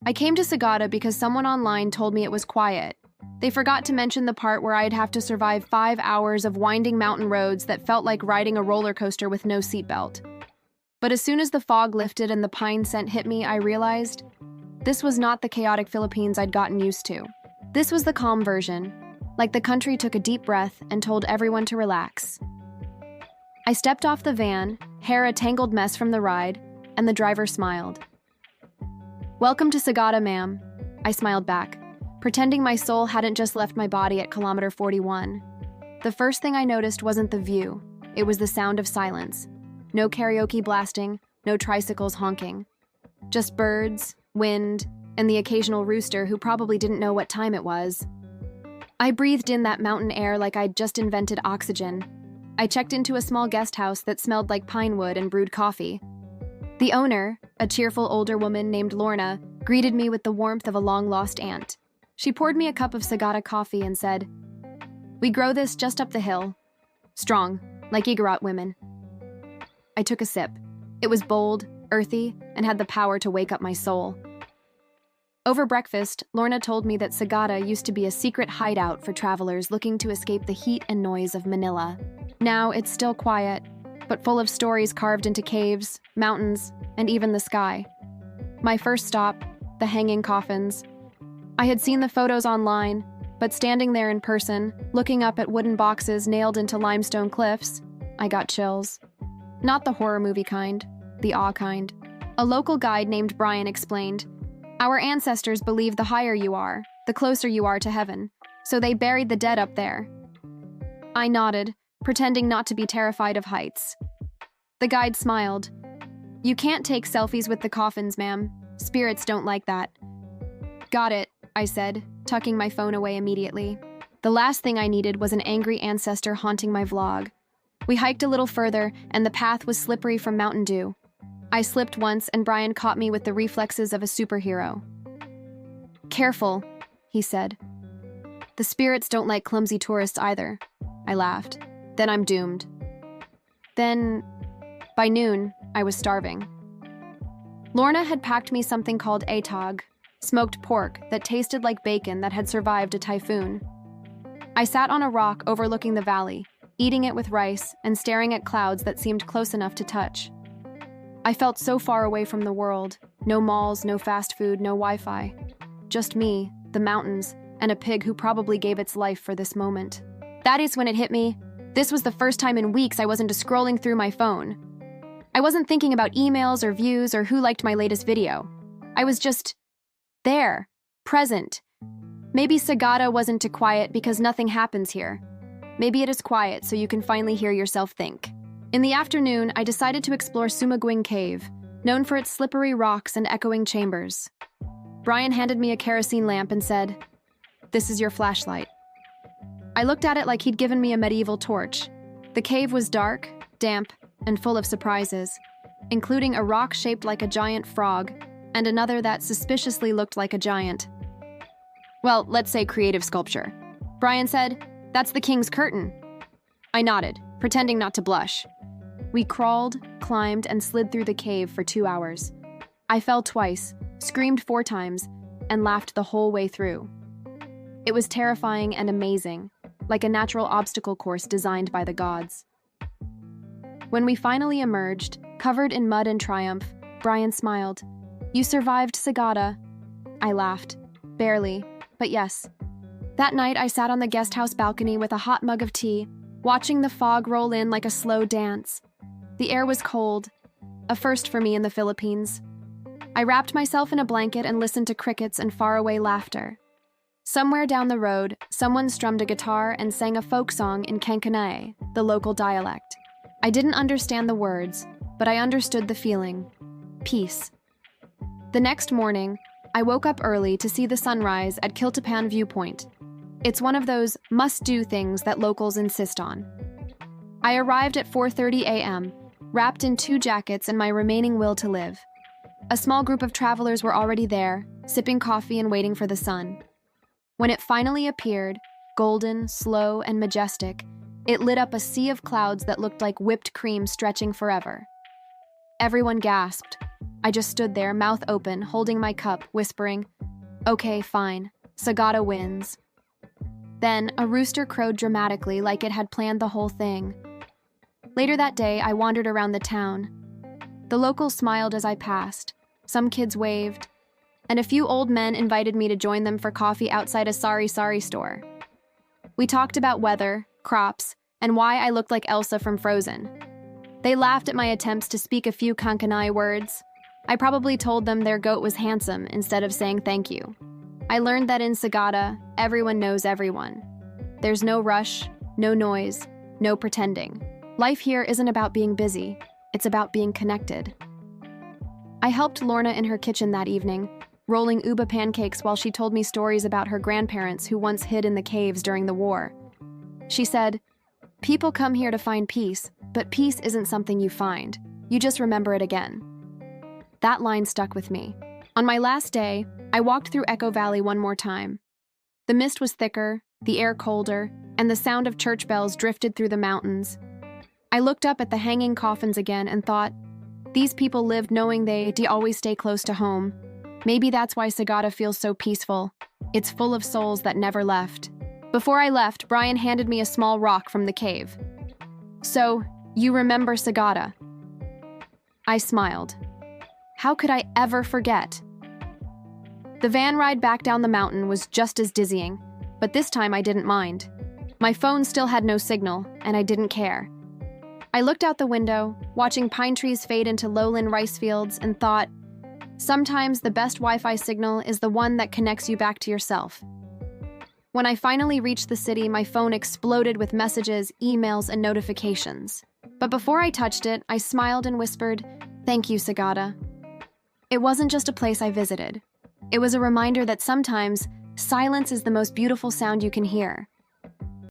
I came to Sagada because someone online told me it was quiet. They forgot to mention the part where I'd have to survive 5 hours of winding mountain roads that felt like riding a roller coaster with no seatbelt. But as soon as the fog lifted and the pine scent hit me, I realized this was not the chaotic Philippines I'd gotten used to. This was the calm version, like the country took a deep breath and told everyone to relax. I stepped off the van, hair a tangled mess from the ride, and the driver smiled. "Welcome to Sagada, ma'am," I smiled back, pretending my soul hadn't just left my body at kilometer 41. The first thing I noticed wasn't the view, it was the sound of silence. No karaoke blasting, no tricycles honking. Just birds, wind, and the occasional rooster who probably didn't know what time it was. I breathed in that mountain air like I'd just invented oxygen. I checked into a small guest house that smelled like pine wood and brewed coffee. The owner, a cheerful older woman named Lorna, greeted me with the warmth of a long-lost aunt. She poured me a cup of Sagada coffee and said, "We grow this just up the hill. Strong, like Igorot women." I took a sip. It was bold, earthy, and had the power to wake up my soul. Over breakfast, Lorna told me that Sagada used to be a secret hideout for travelers looking to escape the heat and noise of Manila. Now it's still quiet, but full of stories carved into caves, mountains, and even the sky. My first stop, the hanging coffins. I had seen the photos online, but standing there in person, looking up at wooden boxes nailed into limestone cliffs, I got chills. Not the horror movie kind, the awe kind. A local guide named Brian explained, "Our ancestors believed the higher you are, the closer you are to heaven, so they buried the dead up there." I nodded, pretending not to be terrified of heights. The guide smiled. "You can't take selfies with the coffins, ma'am. Spirits don't like that." "Got it," I said, tucking my phone away immediately. The last thing I needed was an angry ancestor haunting my vlog. We hiked a little further, and the path was slippery from Mountain Dew. I slipped once, and Brian caught me with the reflexes of a superhero. "Careful," he said. "The spirits don't like clumsy tourists either." I laughed. "Then I'm doomed." By noon, I was starving. Lorna had packed me something called atog, smoked pork that tasted like bacon that had survived a typhoon. I sat on a rock overlooking the valley, eating it with rice and staring at clouds that seemed close enough to touch. I felt so far away from the world. No malls, no fast food, no Wi-Fi. Just me, the mountains, and a pig who probably gave its life for this moment. That is when it hit me. This was the first time in weeks I wasn't just scrolling through my phone. I wasn't thinking about emails or views or who liked my latest video. I was just there, present. Maybe Sagada wasn't too quiet because nothing happens here. Maybe it is quiet so you can finally hear yourself think. In the afternoon, I decided to explore Sumaguing Cave, known for its slippery rocks and echoing chambers. Brian handed me a kerosene lamp and said, "This is your flashlight." I looked at it like he'd given me a medieval torch. The cave was dark, damp, and full of surprises, including a rock shaped like a giant frog and another that suspiciously looked like a giant. Well, let's say creative sculpture. Brian said, "That's the king's curtain." I nodded, pretending not to blush. We crawled, climbed, and slid through the cave for 2 hours. I fell twice, screamed 4 times, and laughed the whole way through. It was terrifying and amazing, like a natural obstacle course designed by the gods. When we finally emerged, covered in mud and triumph, Brian smiled. "You survived Sagada." I laughed. Barely, but yes. That night, I sat on the guest house balcony with a hot mug of tea, watching the fog roll in like a slow dance. The air was cold, a first for me in the Philippines. I wrapped myself in a blanket and listened to crickets and faraway laughter. Somewhere down the road, someone strummed a guitar and sang a folk song in Kankanae, the local dialect. I didn't understand the words, but I understood the feeling. Peace. The next morning, I woke up early to see the sunrise at Kiltapan Viewpoint. It's one of those must-do things that locals insist on. I arrived at 4:30 a.m., wrapped in 2 jackets and my remaining will to live. A small group of travelers were already there, sipping coffee and waiting for the sun. When it finally appeared, golden, slow, and majestic, it lit up a sea of clouds that looked like whipped cream stretching forever. Everyone gasped. I just stood there, mouth open, holding my cup, whispering, "Okay, fine. Sagada wins." Then, a rooster crowed dramatically like it had planned the whole thing. Later that day, I wandered around the town. The locals smiled as I passed. Some kids waved, and a few old men invited me to join them for coffee outside a sari-sari store. We talked about weather, crops, and why I looked like Elsa from Frozen. They laughed at my attempts to speak a few Kankanai words. I probably told them their goat was handsome instead of saying thank you. I learned that in Sagada, everyone knows everyone. There's no rush, no noise, no pretending. Life here isn't about being busy, it's about being connected. I helped Lorna in her kitchen that evening, rolling uba pancakes while she told me stories about her grandparents who once hid in the caves during the war. She said, "People come here to find peace, but peace isn't something you find. You just remember it again." That line stuck with me. On my last day, I walked through Echo Valley one more time. The mist was thicker, the air colder, and the sound of church bells drifted through the mountains. I looked up at the hanging coffins again and thought, these people lived knowing they'd always stay close to home. Maybe that's why Sagada feels so peaceful. It's full of souls that never left. Before I left, Brian handed me a small rock from the cave. "So, you remember Sagada?" I smiled. How could I ever forget? The van ride back down the mountain was just as dizzying, but this time I didn't mind. My phone still had no signal, and I didn't care. I looked out the window, watching pine trees fade into lowland rice fields, and thought, sometimes the best Wi-Fi signal is the one that connects you back to yourself. When I finally reached the city, my phone exploded with messages, emails, and notifications. But before I touched it, I smiled and whispered, "Thank you, Sagada." It wasn't just a place I visited. It was a reminder that sometimes silence is the most beautiful sound you can hear.